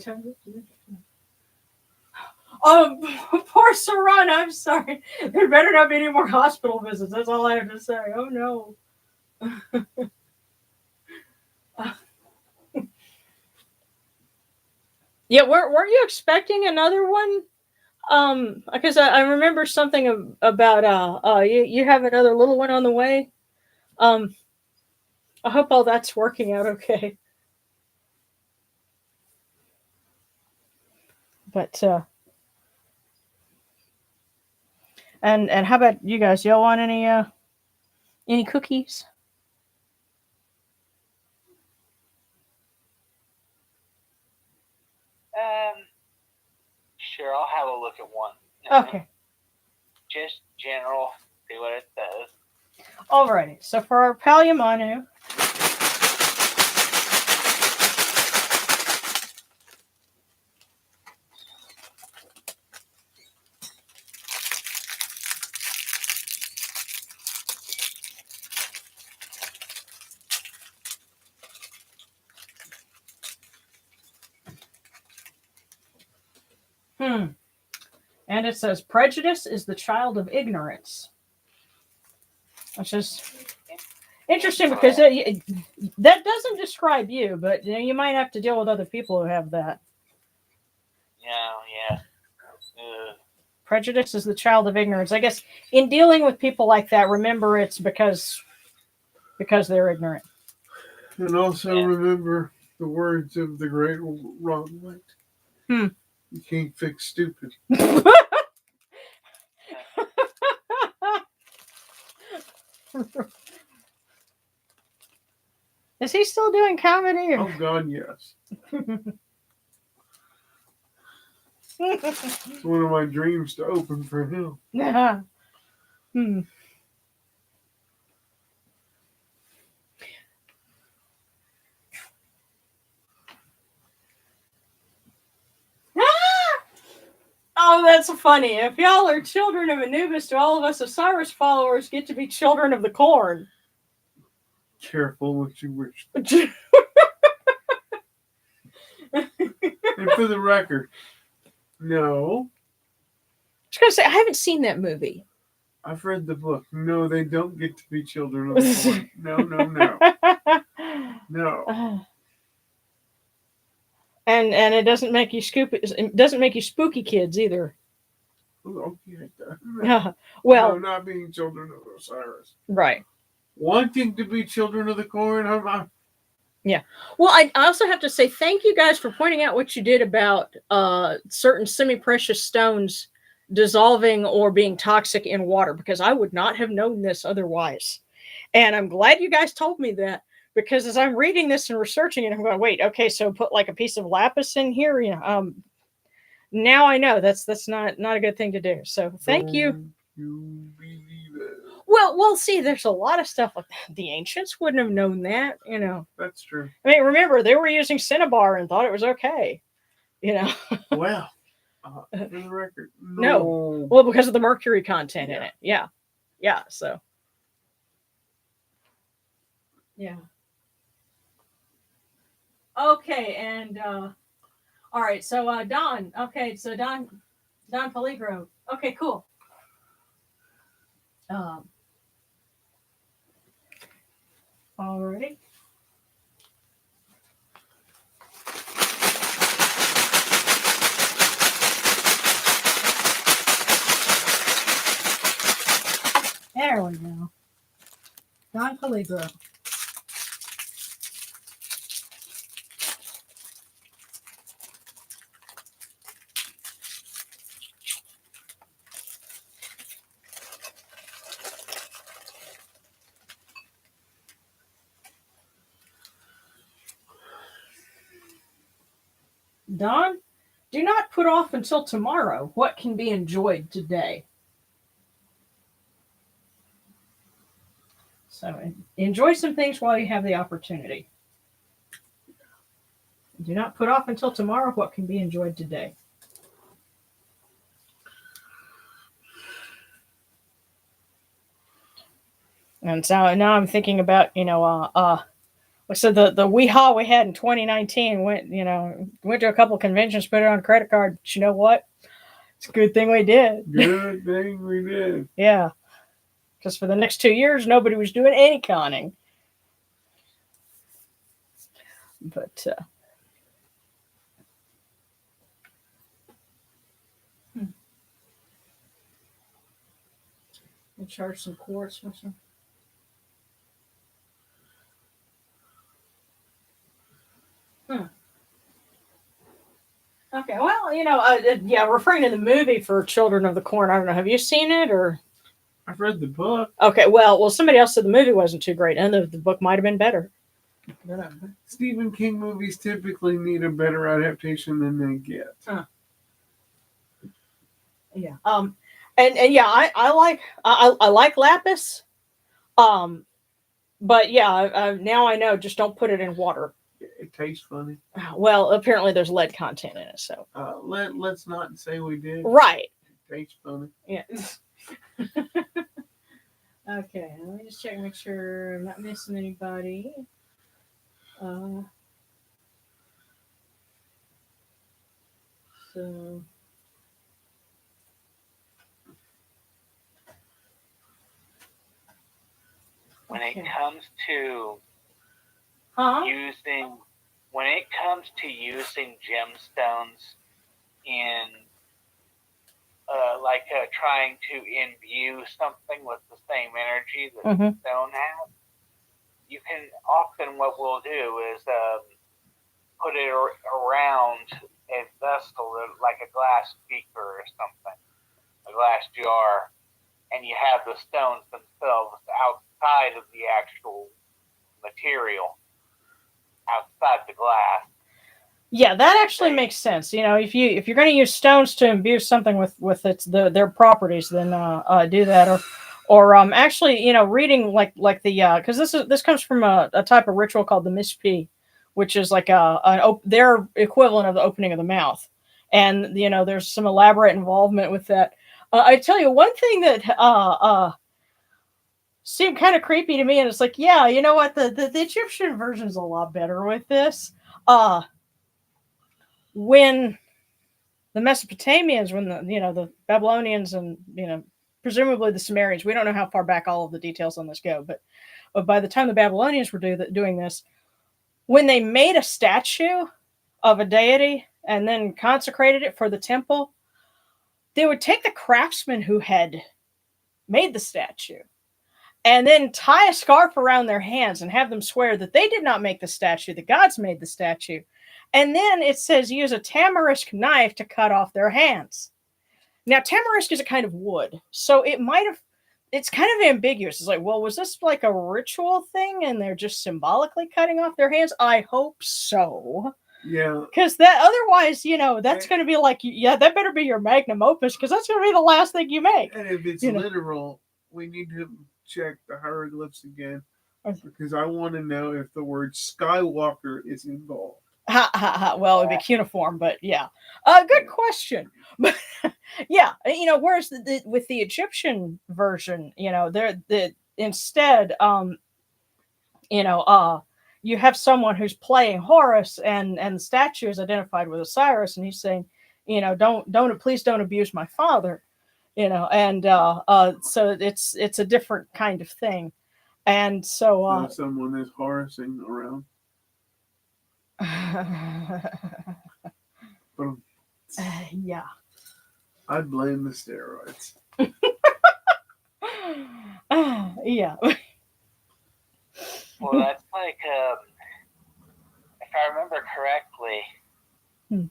Sarana, I'm sorry. There better not be any more hospital visits. That's all I have to say. Oh no. Yeah, were you expecting another one? Because I remember something about you have another little one on the way. I hope all that's working out okay. But and how about you guys? Y'all want any cookies? Sure, I'll have a look at one. Okay. Just general, see what it says. Alrighty. So for our Palyamanu, And it says, prejudice is the child of ignorance. Which is interesting because that doesn't describe you, but you might have to deal with other people who have that. Yeah. Prejudice is the child of ignorance. I guess in dealing with people like that, remember it's because they're ignorant. And also remember the words of the great Ron White. You can't fix stupid. Is he still doing comedy? Oh, God, yes. It's one of my dreams to open for him. Yeah. Oh, that's funny. If y'all are children of Anubis, do all of us Osiris followers get to be children of the corn? Careful what you wish. And for the record, no. I was going to say, I haven't seen that movie. I've read the book. No, they don't get to be children of the corn. No. No. And it doesn't make you it doesn't make you spooky kids either. Okay. Well, no, not being children of Osiris. Right. Wanting to be children of the corn. Yeah. Well, I also have to say thank you guys for pointing out what you did about certain semi-precious stones dissolving or being toxic in water, because I would not have known this otherwise. And I'm glad you guys told me that, because as I'm reading this and researching it, I'm going, wait, okay, so put like a piece of lapis in here. Now I know that's not a good thing to do. So thank you. You believe it. Well, see, there's a lot of stuff like that. The ancients wouldn't have known that, That's true. I mean, remember, they were using cinnabar and thought it was okay, Well, for the record, no. Well, because of the mercury content in it. Yeah. So. Yeah. Okay, and all right. So Don. Okay, so Don Peligro. Okay, cool. Alrighty. There we go. Don Peligro. Don, do not put off until tomorrow what can be enjoyed today. So enjoy some things while you have the opportunity. Do not put off until tomorrow what can be enjoyed today. And so now I'm thinking about, so the Weehaw we had in 2019 went to a couple conventions, put it on a credit card. But you know what? It's a good thing we did. Good thing we did. Yeah. Because for the next 2 years, nobody was doing any conning. But, I'll charge some quartz for some. Okay, well, referring to the movie for Children of the Corn, I don't know, have you seen it or? I've read the book. Okay, well, somebody else said the movie wasn't too great, and the book might have been better. Stephen King movies typically need a better adaptation than they get. Yeah. I like lapis. But yeah, now I know. Just don't put it in water. It tastes funny. Well, apparently there's lead content in it, so. Let's not say we did. Right. It tastes funny. Yeah. Okay, let me just check, make sure I'm not missing anybody. So when Okay. it comes to using gemstones in trying to imbue something with the same energy that the stone has, you can often, what we'll do is put it around a vessel, like a glass beaker or something, a glass jar, and you have the stones themselves outside of the actual material, outside the glass. Yeah, that actually makes sense. You know, if you're going to use stones to imbue something with their properties, then do that. Or actually, you know, reading like the because this comes from a type of ritual called the Mishpi, which is like their equivalent of the opening of the mouth, and you know, there's some elaborate involvement with that. I tell you one thing that seemed kind of creepy to me, and it's like, yeah, you know what, the Egyptian version's a lot better with this. When the Mesopotamians, when the Babylonians and presumably the Sumerians, we don't know how far back all of the details on this go, but by the time the Babylonians were doing this, when they made a statue of a deity and then consecrated it for the temple, they would take the craftsmen who had made the statue and then tie a scarf around their hands and have them swear that they did not make the statue, the gods made the statue. And then it says use a tamarisk knife to cut off their hands. Now, tamarisk is a kind of wood, so it's kind of ambiguous. It's like, well, was this like a ritual thing and they're just symbolically cutting off their hands? I hope so. Yeah. Because that otherwise, that's going to be like, yeah, that better be your magnum opus, because that's going to be the last thing you make. And if it's literal, we need to check the hieroglyphs again, because I want to know if the word Skywalker is involved. Ha ha ha. Well, it'd be cuneiform, but yeah. Good question. But yeah, whereas with the Egyptian version, instead, you have someone who's playing Horus, and the statue is identified with Osiris, and he's saying, please don't abuse my father, and so it's a different kind of thing, and so someone is Horusing around. Yeah. I blame the steroids. Yeah. Well, that's like, if I remember correctly, and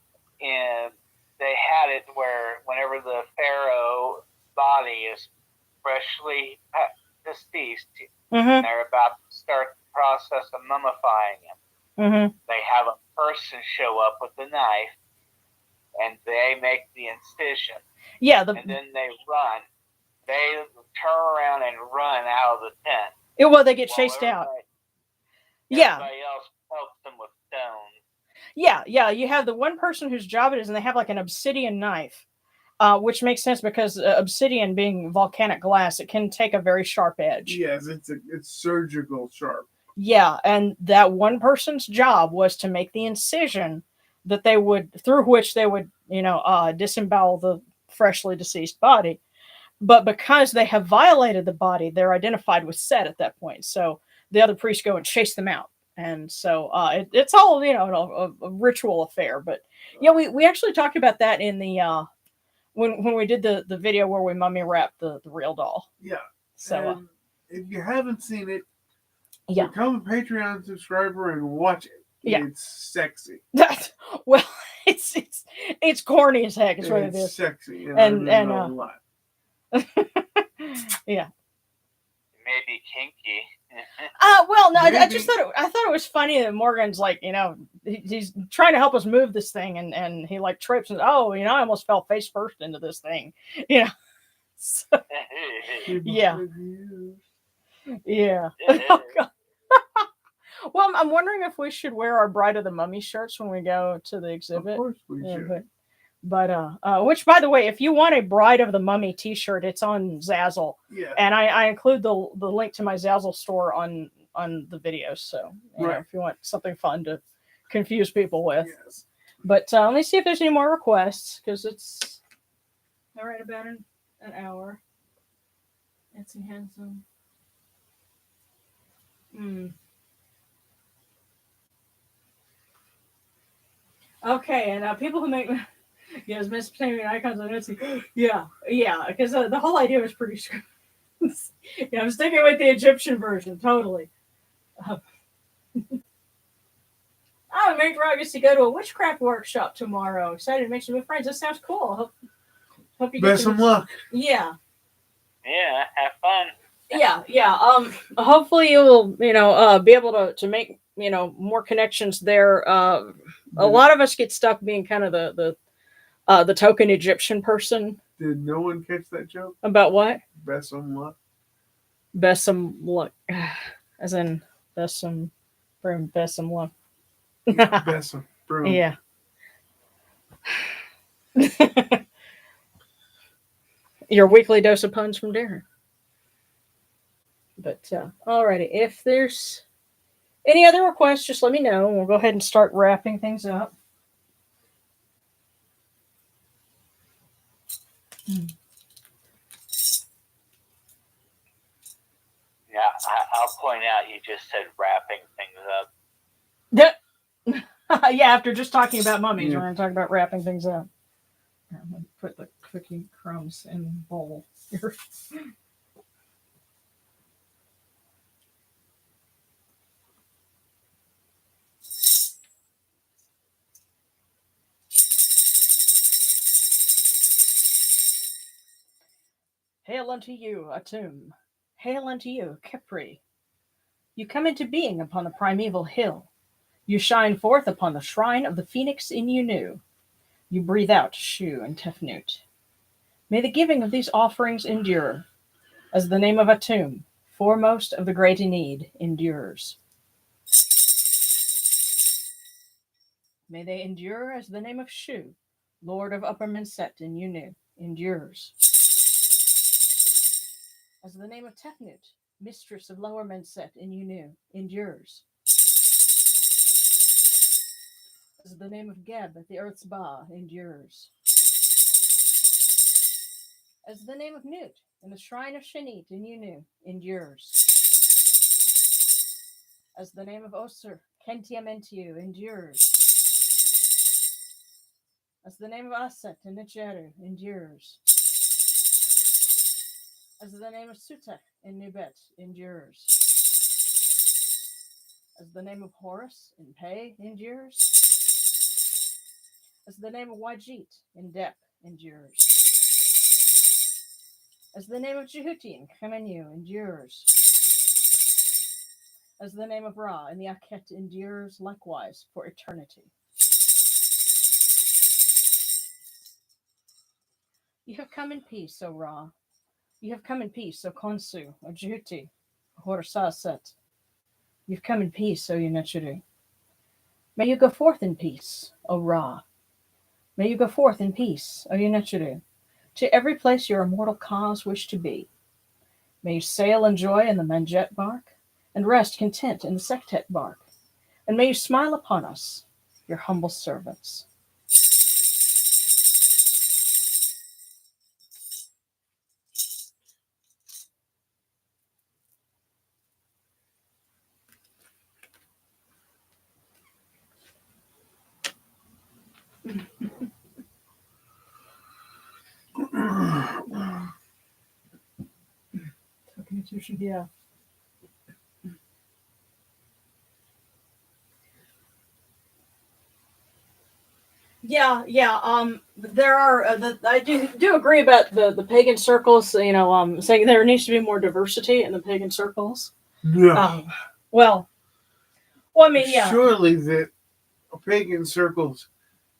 they had it where whenever the pharaoh body is freshly deceased, and they're about to start the process of mummifying him, they have a person show up with the knife, and they make the incision. Yeah. And then they run. They turn around and run out of the tent. Well, they get chased out. Yeah. Everybody else helps them with stones. Yeah. You have the one person whose job it is, and they have like an obsidian knife, which makes sense because obsidian being volcanic glass, it can take a very sharp edge. Yes, it's surgical sharp. Yeah, and that one person's job was to make the incision that through which they would, disembowel the freshly deceased body. But because they have violated the body, they're identified with Set at that point. So the other priests go and chase them out. And so it's all, a ritual affair. But yeah, we actually talked about that in the when we did the video where we mummy wrapped the real doll. Yeah. So if you haven't seen it, yeah, become a Patreon subscriber and watch it. Yeah. It's sexy. Well, it's corny as heck. It's what it is. Sexy, and I know a lot. Yeah. Maybe kinky. Well, no, I just thought it was funny that Morgan's like, he's trying to help us move this thing, and he like trips and I almost fell face first into this thing, So, yeah. Yeah. Oh, God. Well, I'm wondering if we should wear our Bride of the Mummy shirts when we go to the exhibit. Of course we should. But which, by the way, if you want a Bride of the Mummy T-shirt, it's on Zazzle. Yeah. And I include the link to my Zazzle store on the video. So if you want something fun to confuse people with. Yes. But let me see if there's any more requests, because it's right about an hour. Nancy Handsome. Okay, and people who make yes, Mesopotamian icons on Etsy. Yeah, because the whole idea was pretty screwed. Yeah, I'm sticking with the Egyptian version, totally. I'm very August to go to a witchcraft workshop tomorrow. Excited to make some new friends. That sounds cool. Hope you get Best of luck. Yeah. Yeah, have fun. Yeah. Hopefully you will, be able to make, more connections there. A lot of us get stuck being kind of the token Egyptian person. Did no one catch that joke? About what? Best of luck. Best some luck. As in best some luck. Best of broom. Yeah. Your weekly dose of puns from Darren. But alrighty, if there's any other requests, just let me know, and we'll go ahead and start wrapping things up. Yeah, I'll point out you just said wrapping things up. Yeah, after just talking about mummies, Yeah. we're going to talk about wrapping things up. I'm going to put the cookie crumbs in the bowl here. Hail unto you, Atum. Hail unto you, Kepri. You come into being upon the primeval hill. You shine forth upon the shrine of the phoenix in Unu. You breathe out Shu and Tefnut. May the giving of these offerings endure, as the name of Atum, foremost of the great need, endures. May they endure as the name of Shu, Lord of Upper Menset in Unu, endures. As the name of Tefnut, Mistress of Lower Menset in Unu, endures. As the name of Geb at the Earth's Ba endures. As the name of Nut in the Shrine of Shanit in Unu endures. As the name of Osir, Kentiamentiu, endures. As the name of Aset in Nicheru endures. As the name of Sutek in Nubet endures. As the name of Horus in Pe endures. As the name of Wajit in Dep endures. As the name of Djehuty in Khemenu endures. As the name of Ra in the Akhet endures likewise for eternity. You have come in peace, O Ra. You have come in peace, O Khonsu, O Djehuty, O Horsaset. You've come in peace, O Unetiru. May you go forth in peace, O Ra. May you go forth in peace, O Unetiru, to every place your immortal cause wish to be. May you sail in joy in the Manjet bark, and rest content in the Sektet bark. And may you smile upon us, your humble servants. Yeah. Yeah. There are. I do agree about the pagan circles. Saying there needs to be more diversity in the pagan circles. Yeah. Well, I mean, yeah. Surely that pagan circles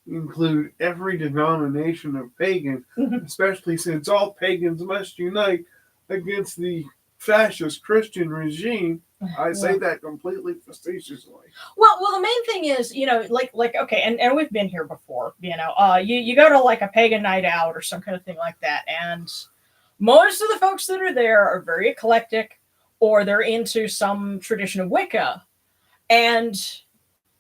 include every denomination of pagan, especially since all pagans must unite against the fascist Christian regime. I say that completely facetiously. Well, the main thing is, like okay, and we've been here before. You go to like a pagan night out or some kind of thing like that, and most of the folks that are there are very eclectic, or they're into some tradition of Wicca, and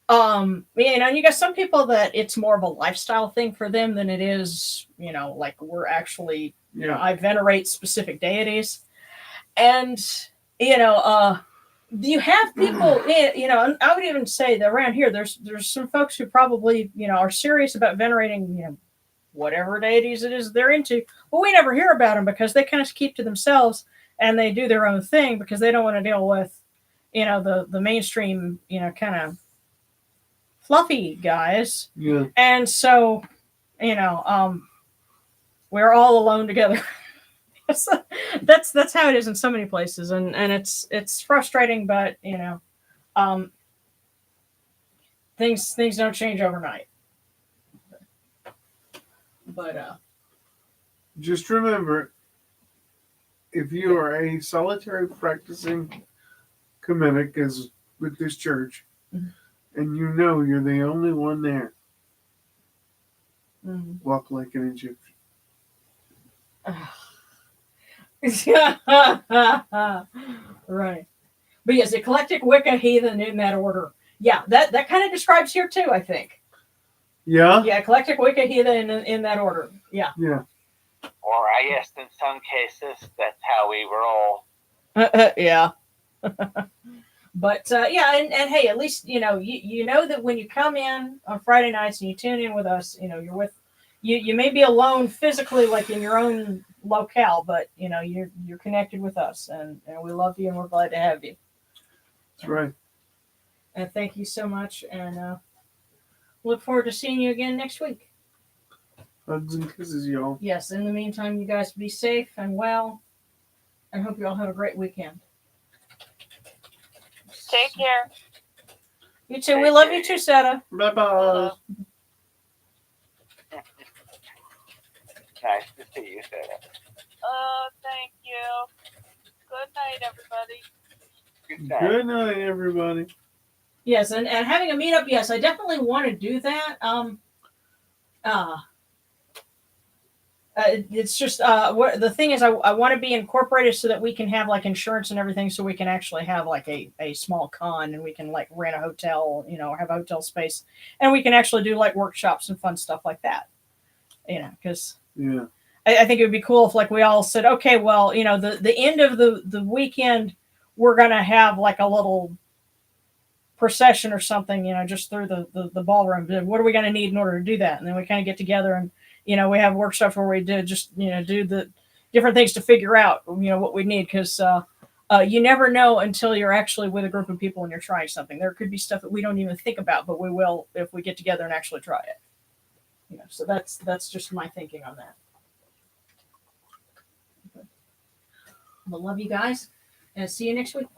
you got some people that it's more of a lifestyle thing for them than it is, like we're actually, I venerate specific deities, and you have people, and I would even say that around here, there's some folks who probably, are serious about venerating, whatever deities it is they're into. But we never hear about them because they kind of keep to themselves and they do their own thing because they don't want to deal with, the mainstream, kind of fluffy guys. Yeah. And so, we're all alone together. That's how it is in so many places, and it's frustrating, but things don't change overnight. But Just remember, if you are a solitary practicing Kemetic as with this church, and you know you're the only one there, walk like an Egyptian. Right. But yes, eclectic, Wicca, heathen in that order. Yeah, that kind of describes here too, I think. Yeah? Yeah, eclectic, Wicca, heathen in that order. Yeah. Yeah. Or I guess in some cases, that's how we roll. Yeah. But and hey, at least you know that when you come in on Friday nights and you tune in with us, you're with you may be alone physically, like in your own locale, but you're connected with us, and we love you and we're glad to have you. That's right. And thank you so much, and look forward to seeing you again next week. Hugs and kisses, y'all. Yes. In the meantime, you guys be safe and well, and hope you all have a great weekend. Take care. You too. We love you too, Seta. Bye-bye. Nice to see you, Sarah. Thank you. Good night, everybody. Good night. Good night, everybody. Yes, and having a meetup, yes, I definitely want to do that. It's just what the thing is, I want to be incorporated so that we can have like insurance and everything, so we can actually have like a small con, and we can like rent a hotel, or have a hotel space, and we can actually do like workshops and fun stuff like that. Because Yeah. I think it would be cool if like we all said, okay, well, the end of the weekend, we're gonna have like a little procession or something, just through the ballroom. What are we going to need in order to do that? And then we kind of get together and, we have workshops where we do just, do the different things to figure out, what we need. Because you never know until you're actually with a group of people and you're trying something. There could be stuff that we don't even think about, but we will if we get together and actually try it. So that's just my thinking on that. I love you guys, and see you next week.